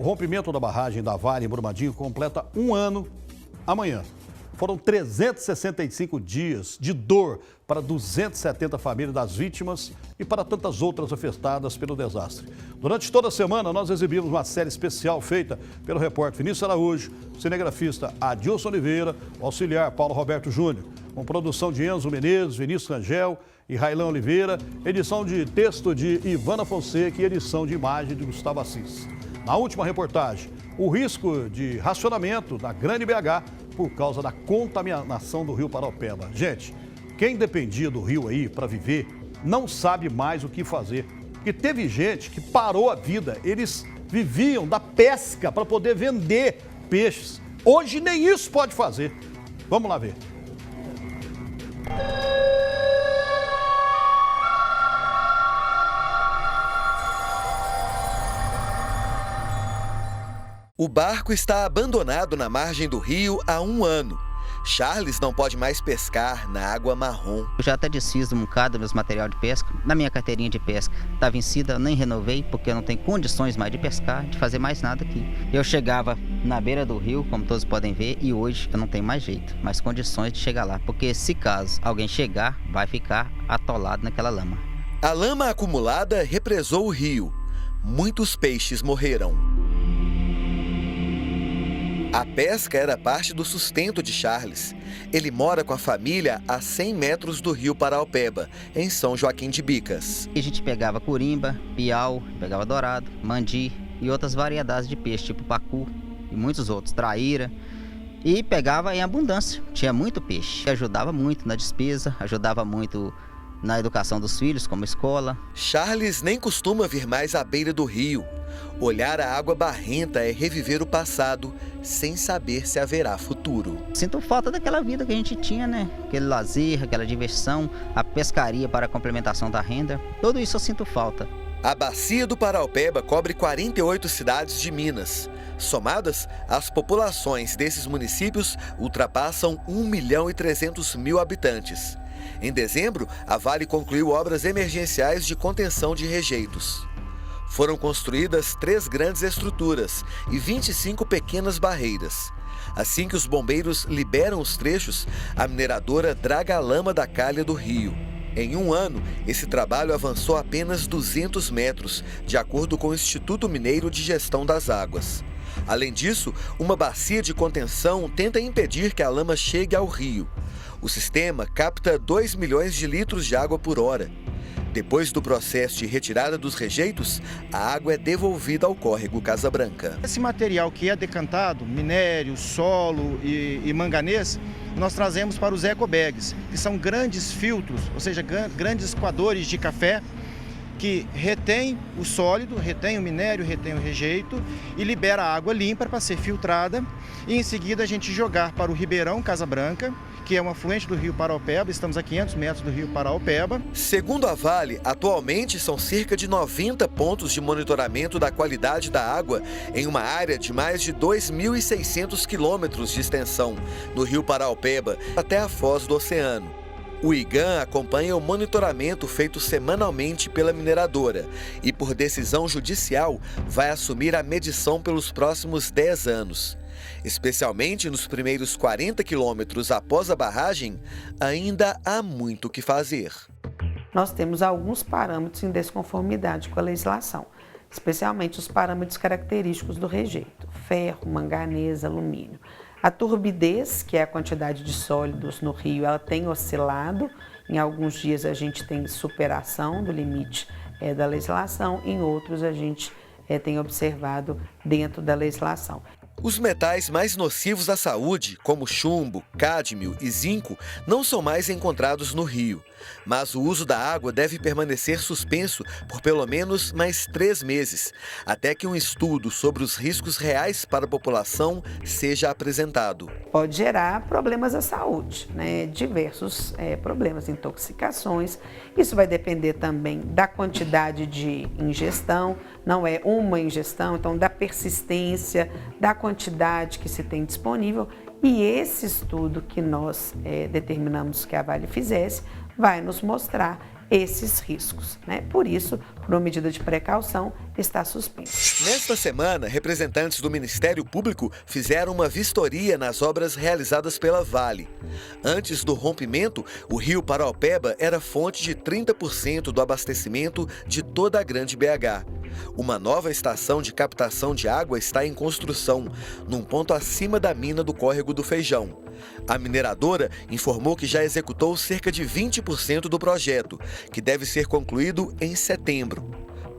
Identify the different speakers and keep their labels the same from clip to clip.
Speaker 1: O rompimento da barragem da Vale em Brumadinho completa um ano amanhã. Foram 365 dias de dor para 270 famílias das vítimas e para tantas outras afetadas pelo desastre. Durante toda a semana, nós exibimos uma série especial feita pelo repórter Vinícius Araújo, cinegrafista Adilson Oliveira, o auxiliar Paulo Roberto Júnior, com produção de Enzo Menezes, Vinícius Rangel e Railan Oliveira, edição de texto de Ivana Fonseca e edição de imagem de Gustavo Assis. Na última reportagem, o risco de racionamento da Grande BH por causa da contaminação do rio Paraopeba. Gente, quem dependia do rio aí para viver não sabe mais o que fazer. Porque teve gente que parou a vida, eles viviam da pesca para poder vender peixes. Hoje nem isso pode fazer. Vamos lá ver.
Speaker 2: O barco está abandonado na margem do rio há um ano. Charles não pode mais pescar na água marrom.
Speaker 3: Eu já até desfiz um bocado dos material de pesca. Na minha carteirinha de pesca está vencida, eu nem renovei, porque eu não tenho condições mais de pescar, de fazer mais nada aqui. Eu chegava na beira do rio, como todos podem ver, e hoje eu não tenho mais jeito, mais condições de chegar lá. Porque se caso alguém chegar, vai ficar atolado naquela lama.
Speaker 2: A lama acumulada represou o rio. Muitos peixes morreram. A pesca era parte do sustento de Charles. Ele mora com a família a 100 metros do rio Paraopeba, em São Joaquim de Bicas.
Speaker 3: A gente pegava corimba, piau, pegava dourado, mandi e outras variedades de peixe, tipo pacu e muitos outros, traíra. E pegava em abundância, tinha muito peixe. Ajudava muito na despesa, ajudava muito na educação dos filhos, como escola.
Speaker 2: Charles nem costuma vir mais à beira do rio. Olhar a água barrenta é reviver o passado, sem saber se haverá futuro.
Speaker 3: Sinto falta daquela vida que a gente tinha, né? Aquele lazer, aquela diversão, a pescaria para a complementação da renda. Tudo isso eu sinto falta.
Speaker 2: A bacia do Paraopeba cobre 48 cidades de Minas. Somadas, as populações desses municípios ultrapassam 1.300.000 habitantes. Em dezembro, a Vale concluiu obras emergenciais de contenção de rejeitos. Foram construídas 3 grandes estruturas e 25 pequenas barreiras. Assim que os bombeiros liberam os trechos, a mineradora draga a lama da calha do rio. Em um ano, esse trabalho avançou apenas 200 metros, de acordo com o Instituto Mineiro de Gestão das Águas. Além disso, uma bacia de contenção tenta impedir que a lama chegue ao rio. O sistema capta 2 milhões de litros de água por hora. Depois do processo de retirada dos rejeitos, a água é devolvida ao córrego Casa Branca.
Speaker 4: Esse material que é decantado, minério, solo e manganês, nós trazemos para os ecobags, que são grandes filtros, ou seja, grandes coadores de café, que retém o sólido, retém o minério, retém o rejeito e libera a água limpa para ser filtrada. E em seguida a gente jogar para o Ribeirão Casa Branca, que é um afluente do rio Paraopeba, estamos a 500 metros do rio Paraopeba.
Speaker 2: Segundo a Vale, atualmente são cerca de 90 pontos de monitoramento da qualidade da água em uma área de mais de 2.600 quilômetros de extensão, no rio Paraopeba, até a foz do oceano. O IGAM acompanha o monitoramento feito semanalmente pela mineradora e, por decisão judicial, vai assumir a medição pelos próximos 10 anos. Especialmente nos primeiros 40 quilômetros após a barragem, ainda há muito o que fazer.
Speaker 5: Nós temos alguns parâmetros em desconformidade com a legislação, especialmente os parâmetros característicos do rejeito: ferro, manganês, alumínio. A turbidez, que é a quantidade de sólidos no rio, ela tem oscilado. Em alguns dias a gente tem superação do limite da legislação, em outros a gente tem observado dentro da legislação.
Speaker 2: Os metais mais nocivos à saúde, como chumbo, cádmio e zinco, não são mais encontrados no rio. Mas o uso da água deve permanecer suspenso por pelo menos mais 3 meses, até que um estudo sobre os riscos reais para a população seja apresentado.
Speaker 5: Pode gerar problemas à saúde, né? Diversos problemas, intoxicações. Isso vai depender também da quantidade de ingestão, não é uma ingestão, então da persistência, da quantidade que se tem disponível. E esse estudo que nós determinamos que a Vale fizesse vai nos mostrar esses riscos, né? Por isso, por uma medida de precaução, está suspenso.
Speaker 2: Nesta semana, representantes do Ministério Público fizeram uma vistoria nas obras realizadas pela Vale. Antes do rompimento, o rio Paraopeba era fonte de 30% do abastecimento de toda a Grande BH. Uma nova estação de captação de água está em construção, num ponto acima da mina do Córrego do Feijão. A mineradora informou que já executou cerca de 20% do projeto, que deve ser concluído em setembro.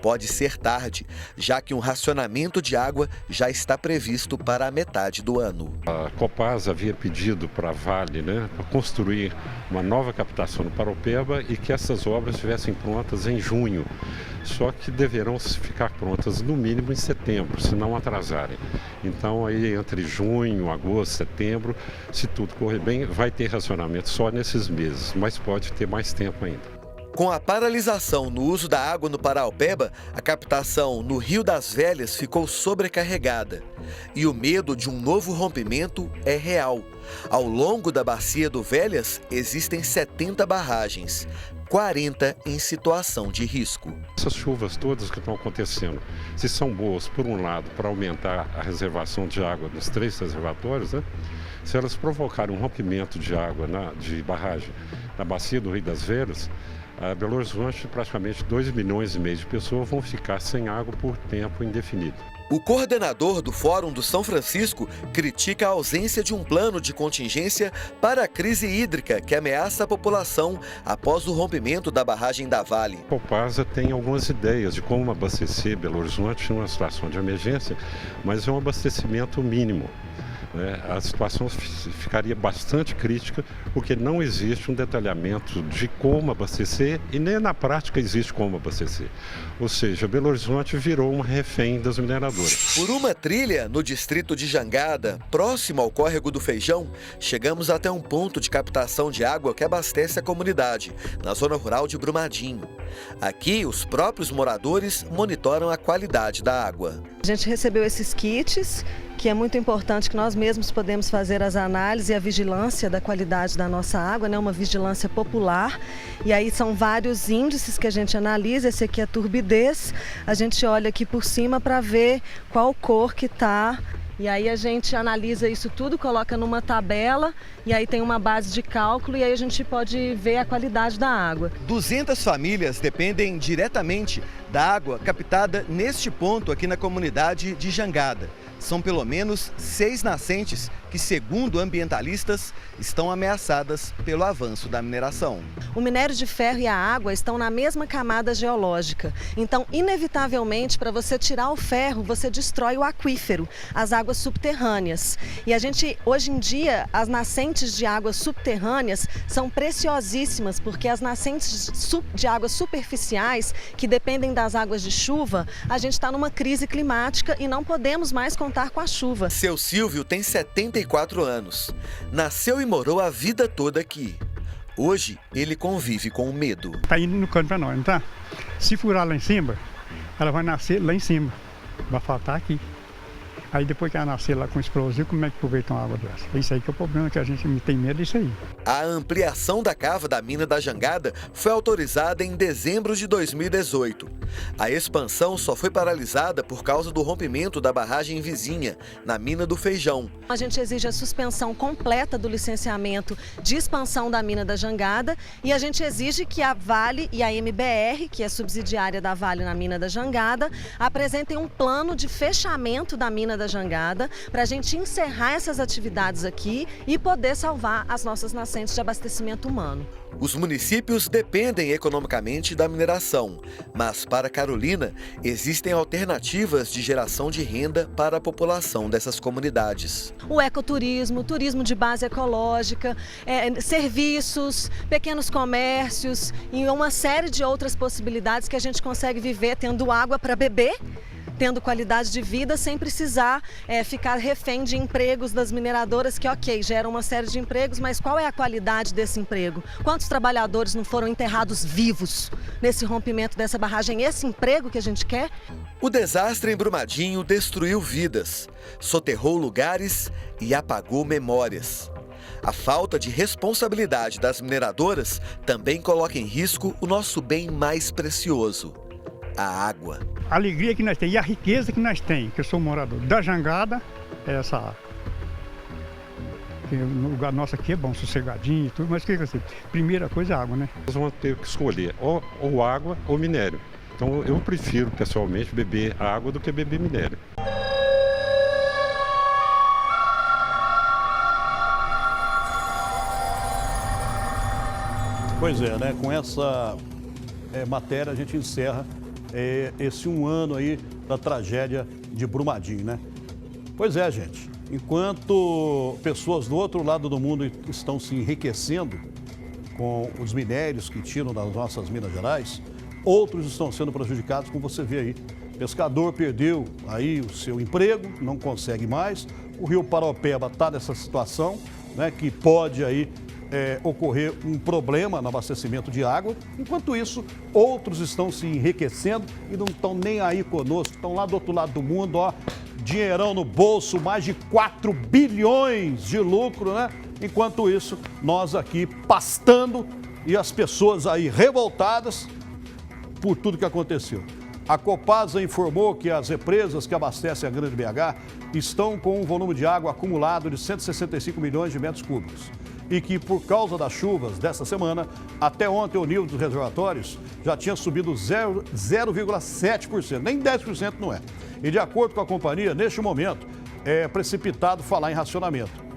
Speaker 2: Pode ser tarde, já que um racionamento de água já está previsto para a metade do ano.
Speaker 6: A Copasa havia pedido para a Vale, para construir uma nova captação no Paraopeba e que essas obras estivessem prontas em junho. Só que deverão ficar prontas no mínimo em setembro, se não atrasarem. Então aí entre junho, agosto, setembro, se tudo correr bem, vai ter racionamento só nesses meses, mas pode ter mais tempo ainda.
Speaker 2: Com a paralisação no uso da água no Paraopeba, a captação no Rio das Velhas ficou sobrecarregada. E o medo de um novo rompimento é real. Ao longo da bacia do Velhas, existem 70 barragens, 40 em situação de risco.
Speaker 6: Essas chuvas todas que estão acontecendo, se são boas, por um lado, para aumentar a reservação de água nos 3 reservatórios, se elas provocarem um rompimento de água de barragem na bacia do Rio das Velhas, a Belo Horizonte, praticamente 2,5 milhões de pessoas vão ficar sem água por tempo indefinido.
Speaker 2: O coordenador do Fórum do São Francisco critica a ausência de um plano de contingência para a crise hídrica que ameaça a população após o rompimento da barragem da Vale.
Speaker 6: A Copasa tem algumas ideias de como abastecer Belo Horizonte em uma situação de emergência, mas é um abastecimento mínimo. A situação ficaria bastante crítica porque não existe um detalhamento de como abastecer e nem na prática existe como abastecer. Ou seja, Belo Horizonte virou uma refém das mineradoras.
Speaker 2: Por uma trilha no distrito de Jangada, próximo ao Córrego do Feijão, chegamos até um ponto de captação de água que abastece a comunidade, na zona rural de Brumadinho. Aqui, os próprios moradores monitoram a qualidade da água.
Speaker 7: A gente recebeu esses kits, que é muito importante que nós mesmos podemos fazer as análises e a vigilância da qualidade da nossa água, uma vigilância popular. E aí são vários índices que a gente analisa. Esse aqui é a turbidez. A gente olha aqui por cima para ver qual cor que está. E aí a gente analisa isso tudo, coloca numa tabela e aí tem uma base de cálculo e aí a gente pode ver a qualidade da água.
Speaker 4: 200 famílias dependem diretamente da água captada neste ponto aqui na comunidade de Jangada. São pelo menos 6 nascentes que, segundo ambientalistas, estão ameaçadas pelo avanço da mineração.
Speaker 7: O minério de ferro e a água estão na mesma camada geológica. Então, inevitavelmente, para você tirar o ferro, você destrói o aquífero, as águas subterrâneas. E a gente, hoje em dia, as nascentes de águas subterrâneas são preciosíssimas, porque as nascentes de águas superficiais, que dependem das águas de chuva, a gente está numa crise climática e não podemos mais contar com a chuva.
Speaker 2: Seu Silvio tem 74 anos. Nasceu e morou a vida toda aqui. Hoje, ele convive com o medo.
Speaker 8: Está indo no canto para nós, não tá? Se furar lá em cima, ela vai nascer lá em cima. Vai faltar aqui. Aí depois que ela nascer lá com explosivo, como é que aproveita uma água dessa? É isso aí que é o problema, que a gente tem medo disso aí.
Speaker 2: A ampliação da cava da mina da Jangada foi autorizada em dezembro de 2018. A expansão só foi paralisada por causa do rompimento da barragem vizinha, na mina do Feijão.
Speaker 7: A gente exige a suspensão completa do licenciamento de expansão da mina da Jangada e a gente exige que a Vale e a MBR, que é subsidiária da Vale na mina da Jangada, apresentem um plano de fechamento da mina da Jangada para a gente encerrar essas atividades aqui e poder salvar as nossas nascentes de abastecimento humano.
Speaker 2: Os municípios dependem economicamente da mineração, mas para Carolina existem alternativas de geração de renda para a população dessas comunidades.
Speaker 7: O ecoturismo, turismo de base ecológica, serviços, pequenos comércios e uma série de outras possibilidades que a gente consegue viver tendo água para beber, tendo qualidade de vida sem precisar ficar refém de empregos das mineradoras que, ok, geram uma série de empregos, mas qual é a qualidade desse emprego? Quantos trabalhadores não foram enterrados vivos nesse rompimento dessa barragem? Esse emprego que a gente quer?
Speaker 2: O desastre em Brumadinho destruiu vidas, soterrou lugares e apagou memórias. A falta de responsabilidade das mineradoras também coloca em risco o nosso bem mais precioso, a água.
Speaker 8: A alegria que nós temos e a riqueza que nós temos, que eu sou morador da Jangada, é essa água. Porque o lugar nosso aqui é bom, sossegadinho e tudo, mas o que é assim? Primeira coisa é água, né?
Speaker 6: Nós vamos ter que escolher ou água ou minério. Então eu prefiro pessoalmente beber água do que beber minério.
Speaker 1: Pois é, né? Com essa matéria a gente encerra esse um ano aí da tragédia de Brumadinho, né? Pois é, gente. Enquanto pessoas do outro lado do mundo estão se enriquecendo com os minérios que tiram das nossas Minas Gerais, outros estão sendo prejudicados, como você vê aí. Pescador perdeu aí o seu emprego, não consegue mais. O Rio Paraopeba está nessa situação, né, que pode aí ocorrer um problema no abastecimento de água. Enquanto isso, outros estão se enriquecendo e não estão nem aí conosco, estão lá do outro lado do mundo, ó, dinheirão no bolso, mais de 4 bilhões de lucro, né? Enquanto isso, nós aqui pastando e as pessoas aí revoltadas por tudo que aconteceu. A Copasa informou que as represas que abastecem a Grande BH estão com um volume de água acumulado de 165 milhões de metros cúbicos e que, por causa das chuvas desta semana, até ontem o nível dos reservatórios já tinha subido 0,7%, nem 10% não é. E de acordo com a companhia, neste momento, é precipitado falar em racionamento.